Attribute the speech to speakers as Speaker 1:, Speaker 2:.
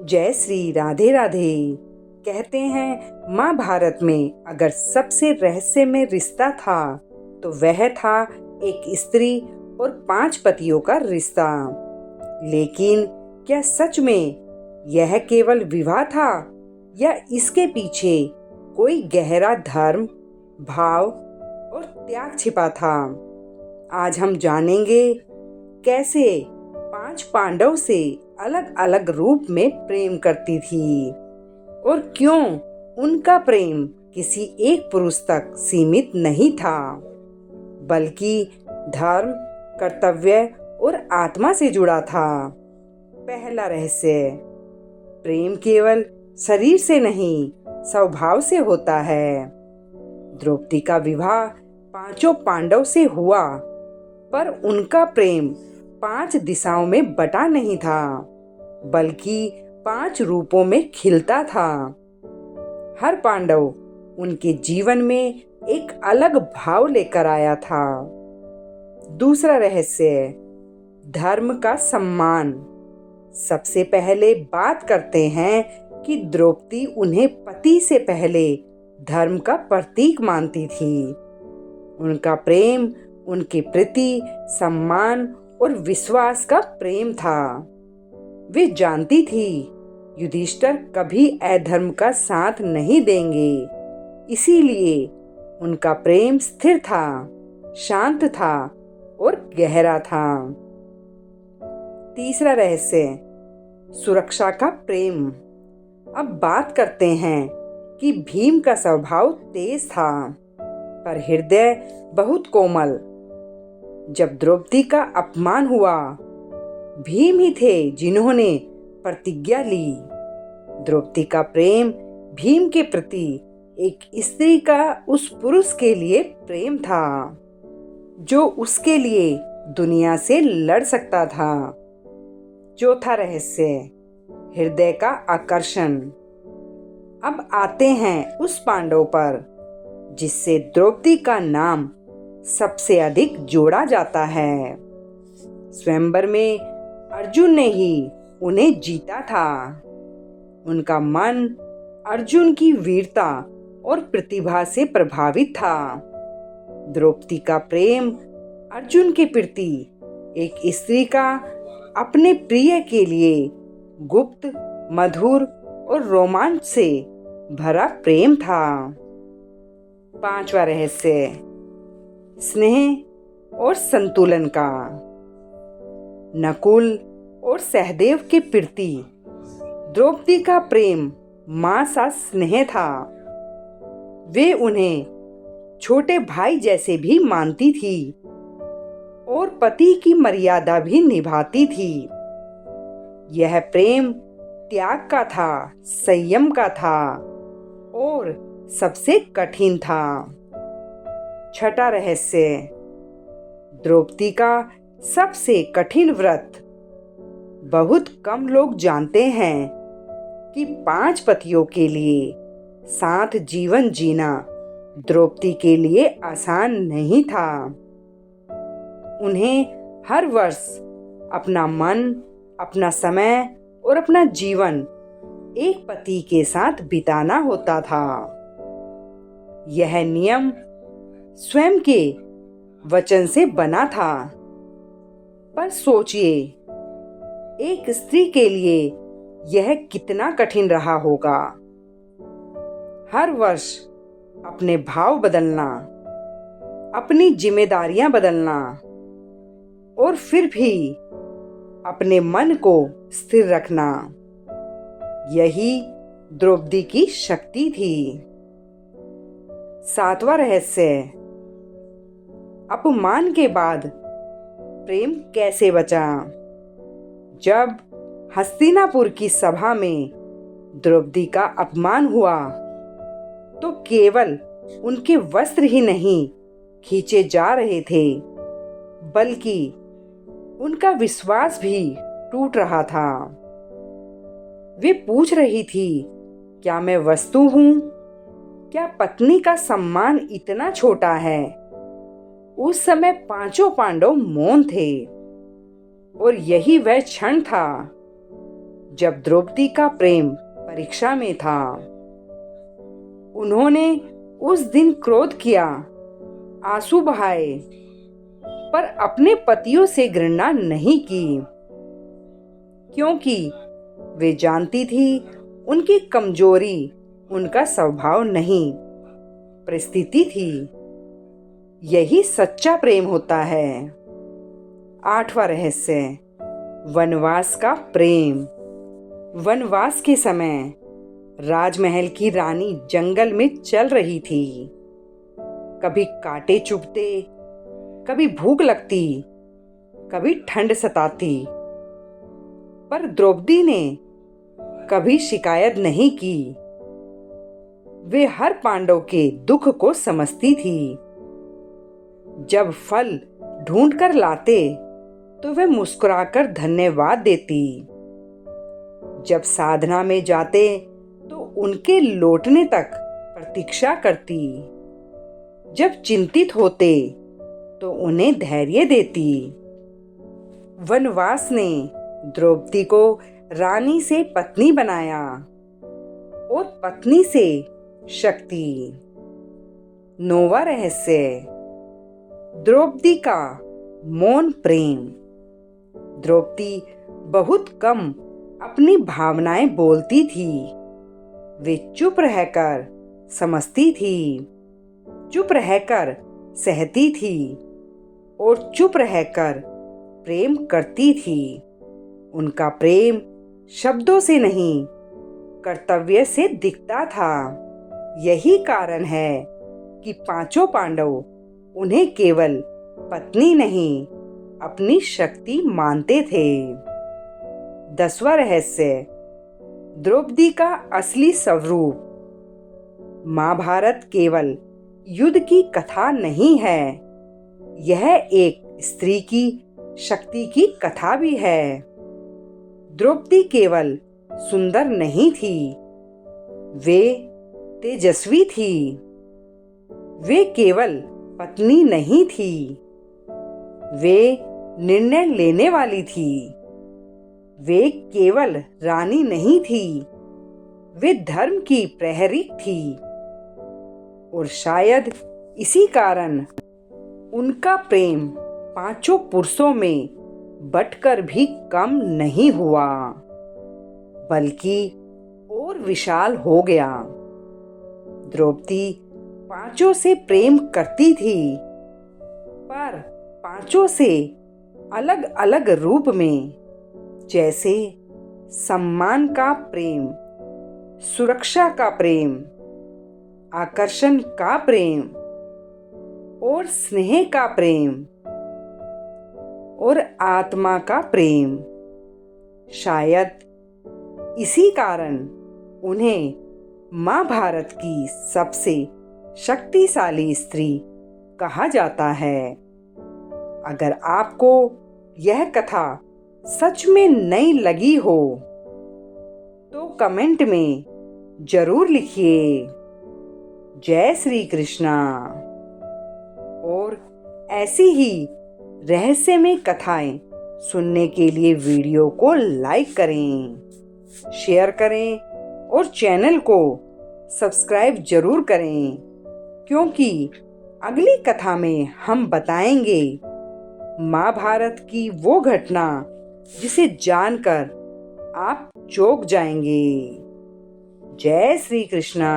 Speaker 1: जय श्री राधे राधे। कहते हैं महाभारत में अगर सबसे रहस्यमय रिश्ता था तो वह था एक स्त्री और 5 पतियों का रिश्ता। लेकिन क्या सच में यह केवल विवाह था या इसके पीछे कोई गहरा धर्म, भाव और त्याग छिपा था? आज हम जानेंगे कैसे 5 पांडव से अलग अलग रूप में प्रेम करती थी और क्यों उनका प्रेम किसी एक पुरुष तक सीमित नहीं था, बल्कि धर्म, कर्तव्य और आत्मा से जुड़ा था। पहला रहस्य, प्रेम केवल शरीर से नहीं, स्वभाव से होता है। द्रौपदी का विवाह 5 पांडव से हुआ, पर उनका प्रेम 5 दिशाओं में बटा नहीं था, बल्कि 5 रूपों में खिलता था। हर पांडव उनके जीवन में एक अलग भाव लेकर आया था। दूसरा रहस्य, धर्म का सम्मान। सबसे पहले बात करते हैं कि द्रौपदी उन्हें पति से पहले धर्म का प्रतीक मानती थी। उनका प्रेम उनके प्रति सम्मान और विश्वास का प्रेम था। वे जानती थी युधिष्ठिर कभी अधर्म का साथ नहीं देंगे, इसीलिए उनका प्रेम स्थिर था, शांत था और गहरा था। तीसरा रहस्य, सुरक्षा का प्रेम। अब बात करते हैं कि भीम का स्वभाव तेज था, पर हृदय बहुत कोमल। जब द्रौपदी का अपमान हुआ, भीम ही थे जिन्होंने प्रतिज्ञा ली। द्रौपदी का प्रेम भीम के प्रति एक स्त्री का उस पुरुष के लिए प्रेम था जो उसके लिए दुनिया से लड़ सकता था। चौथा रहस्य, हृदय का आकर्षण। अब आते हैं उस पांडव पर जिससे द्रौपदी का नाम सबसे अधिक जोड़ा जाता है। स्वयंवर में अर्जुन ने ही उन्हें जीता था। उनका मन अर्जुन की वीरता और प्रतिभा से प्रभावित था। द्रौपदी का प्रेम अर्जुन के प्रति एक स्त्री का अपने प्रिय के लिए गुप्त, मधुर और रोमांच से भरा प्रेम था। पांचवा रहस्य, स्नेह और संतुलन का। नकुल और सहदेव के प्रति द्रौपदी का प्रेम मां सा स्नेह था। वे उन्हें छोटे भाई जैसे भी मानती थी और पति की मर्यादा भी निभाती थी। यह प्रेम त्याग का था, संयम का था और सबसे कठिन था। छठा रहस्य, द्रौपदी का सबसे कठिन व्रत। बहुत कम लोग जानते हैं कि 5 पतियों के लिए साथ जीवन जीना द्रौपदी के लिए आसान नहीं था। उन्हें हर वर्ष अपना मन, अपना समय और अपना जीवन एक पति के साथ बिताना होता था। यह नियम स्वयं के वचन से बना था। पर सोचिए, एक स्त्री के लिए यह कितना कठिन रहा होगा। हर वर्ष अपने भाव बदलना, अपनी जिम्मेदारियां बदलना और फिर भी अपने मन को स्थिर रखना, यही द्रौपदी की शक्ति थी। सातवां रहस्य, अपमान के बाद प्रेम कैसे बचा। जब हस्तिनापुर की सभा में द्रौपदी का अपमान हुआ तो केवल उनके वस्त्र ही नहीं खींचे जा रहे थे, बल्कि उनका विश्वास भी टूट रहा था। वे पूछ रही थी, क्या मैं वस्तु हूं? क्या पत्नी का सम्मान इतना छोटा है? उस समय 5 पांडव मौन थे और यही वह क्षण था जब द्रौपदी का प्रेम परीक्षा में था। उन्होंने उस दिन क्रोध किया, आंसू बहाए, पर अपने पतियों से घृणा नहीं की, क्योंकि वे जानती थी उनकी कमजोरी उनका स्वभाव नहीं, परिस्थिति थी। यही सच्चा प्रेम होता है। 8वां रहस्य, वनवास का प्रेम। वनवास के समय राजमहल की रानी जंगल में चल रही थी। कभी कांटे चुभते, कभी भूख लगती, कभी ठंड सताती, पर द्रौपदी ने कभी शिकायत नहीं की। वे हर पांडव के दुख को समझती थी। जब फल ढूंढकर लाते तो वे मुस्कुराकर धन्यवाद देती। जब साधना में जाते तो उनके लौटने तक प्रतीक्षा करती। जब चिंतित होते तो उन्हें धैर्य देती। वनवास ने द्रौपदी को रानी से पत्नी बनाया और पत्नी से शक्ति। 9वां रहस्य, द्रौपदी का मौन प्रेम। द्रौपदी बहुत कम अपनी भावनाएं बोलती थी। वे चुप रहकर समझती थी, चुप रहकर सहती थी और चुप रहकर प्रेम करती थी। उनका प्रेम शब्दों से नहीं, कर्तव्य से दिखता था। यही कारण है कि 5 पांडव उन्हें केवल पत्नी नहीं, अपनी शक्ति मानते थे। 10वां रहस्य, द्रौपदी का असली स्वरूप। महाभारत केवल युद्ध की कथा नहीं है, यह एक स्त्री की शक्ति की कथा भी है। द्रौपदी केवल सुंदर नहीं थी, वे तेजस्वी थी। वे केवल पत्नी नहीं थी, वे निर्णय लेने वाली थी। वे केवल रानी नहीं थी, वे धर्म की प्रहरी थी। और शायद इसी कारण उनका प्रेम 5 पुरुषों में बंटकर भी कम नहीं हुआ, बल्कि और विशाल हो गया। द्रौपदी 5 से प्रेम करती थी, पर 5 से अलग अलग रूप में, जैसे सम्मान का प्रेम, सुरक्षा का प्रेम, आकर्षण का प्रेम और स्नेह का प्रेम और आत्मा का प्रेम। शायद इसी कारण उन्हें महाभारत की सबसे शक्तिशाली स्त्री कहा जाता है। अगर आपको यह कथा सच में नई लगी हो तो कमेंट में जरूर लिखिए। जय श्री कृष्णा। और ऐसी ही रहस्यमय कथाएं सुनने के लिए वीडियो को लाइक करें, शेयर करें और चैनल को सब्सक्राइब जरूर करें, क्योंकि अगली कथा में हम बताएंगे महाभारत की वो घटना जिसे जानकर आप चौंक जाएंगे। जय श्री कृष्णा।